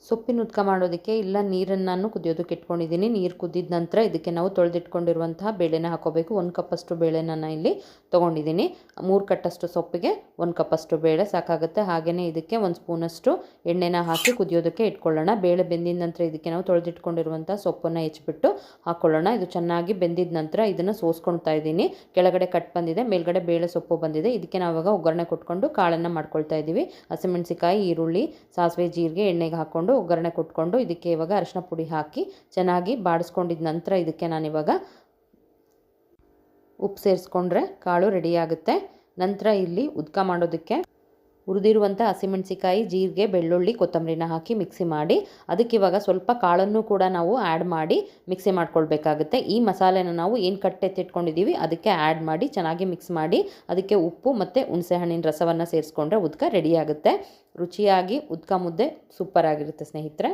ಸೊಪ್ಪಿನ ಉದ್ಕ ಮಾಡೋದಕ್ಕೆ ಇಲ್ಲ ನೀರನ್ನು ನಾನು ಕುದಿಯೋದಕ್ಕೆ ಇಟ್ಕೊಂಡಿದ್ದೀನಿ. ನೀರು ಕುದ್ದಿದ ನಂತರ ಇದಕ್ಕೆ ನಾವು ತೊಳೆದಿಟ್ಕೊಂಡಿರುವಂತಹ ಬೇಳೆನ ಹಾಕೋಬೇಕು. 1 ಕಪ್ಪಷ್ಟು ಬೇಳೆನ ನಾನು ಇಲ್ಲಿ ತೊಗೊಂಡಿದ್ದೀನಿ. 3 ಕಟ್ಟಷ್ಟು ಸೊಪ್ಪಿಗೆ 1 ಕಪ್ಪಷ್ಟು ಬೇಳೆ ಸಾಕಾಗುತ್ತೆ. ಹಾಗೆಯೇ ಇದಕ್ಕೆ 1 ಸ್ಪೂನಷ್ಟು ಎಣ್ಣೆನ ಹಾಕಿ ಕುದಿಯೋದಕ್ಕೆ ಇಟ್ಕೊಳ್ಳೋಣ. ಬೇಳೆ ಬೆಂದಿದ ನಂತರ ಇದಕ್ಕೆ ನಾವು ತೊಳೆದಿಟ್ಕೊಂಡಿರುವಂಥ ಸೊಪ್ಪನ್ನು ಹೆಚ್ಚಿಬಿಟ್ಟು ಹಾಕ್ಕೊಳ್ಳೋಣ. ಇದು ಚೆನ್ನಾಗಿ ಬೆಂದಿದ ನಂತರ ಇದನ್ನು ಸೋಸ್ಕೊಳ್ತಾ ಇದ್ದೀನಿ. ಕೆಳಗಡೆ ಕಟ್ ಬಂದಿದೆ, ಮೇಲ್ಗಡೆ ಬೇಳೆ ಸೊಪ್ಪು ಬಂದಿದೆ. ಇದಕ್ಕೆ ನಾವಾಗ ಒಗ್ಗರಣೆ ಕೊಟ್ಕೊಂಡು ಕಾಳನ್ನು ಮಾಡ್ಕೊಳ್ತಾ ಇದ್ದೀವಿ. ಹಸಿಮೆಣಸಿಕಾಯಿ, ಈರುಳ್ಳಿ, ಸಾಸಿವೆ, ಜೀರಿಗೆ ಎಣ್ಣೆಗೆ ಹಾಕ್ಕೊಂಡು ಒಗ್ಗರಣೆ ಕೊಟ್ಕೊಂಡು ಇದಕ್ಕೆ ಇವಾಗ ಅರಿಶಿನ ಪುಡಿ ಹಾಕಿ ಚೆನ್ನಾಗಿ ಬಾಡಿಸ್ಕೊಂಡಿದ ನಂತರ ಇದಕ್ಕೆ ನಾನಿವಾಗ ಉಪ್ಪು ಸೇರಿಸ್ಕೊಂಡ್ರೆ ಕಾಳು ರೆಡಿಯಾಗುತ್ತೆ. ನಂತರ ಇಲ್ಲಿ ಉದ್ಕ ಮಾಡೋದಕ್ಕೆ ಹುರಿದಿರುವಂಥ ಹಸಿಮೆಣಸಿಕಾಯಿ, ಜೀರಿಗೆ, ಬೆಳ್ಳುಳ್ಳಿ, ಕೊತ್ತಂಬರಿನ ಹಾಕಿ ಮಿಕ್ಸಿ ಮಾಡಿ ಅದಕ್ಕೆ ಇವಾಗ ಸ್ವಲ್ಪ ಕಾಳನ್ನು ಕೂಡ ನಾವು ಆ್ಯಡ್ ಮಾಡಿ ಮಿಕ್ಸಿ ಮಾಡ್ಕೊಳ್ಬೇಕಾಗುತ್ತೆ. ಈ ಮಸಾಲೆನ ನಾವು ಏನು ಕಟ್ಟೆತ್ತಿಟ್ಕೊಂಡಿದ್ದೀವಿ ಅದಕ್ಕೆ ಆ್ಯಡ್ ಮಾಡಿ ಚೆನ್ನಾಗಿ ಮಿಕ್ಸ್ ಮಾಡಿ ಅದಕ್ಕೆ ಉಪ್ಪು ಮತ್ತು ಹುಣಸೆಹಣ್ಣಿನ ರಸವನ್ನು ಸೇರಿಸ್ಕೊಂಡ್ರೆ ಉದ್ಕ ರೆಡಿಯಾಗುತ್ತೆ. ರುಚಿಯಾಗಿ ಉದ್ಕ ಮುದ್ದೆ ಸೂಪರ್ ಆಗಿರುತ್ತೆ ಸ್ನೇಹಿತರೆ.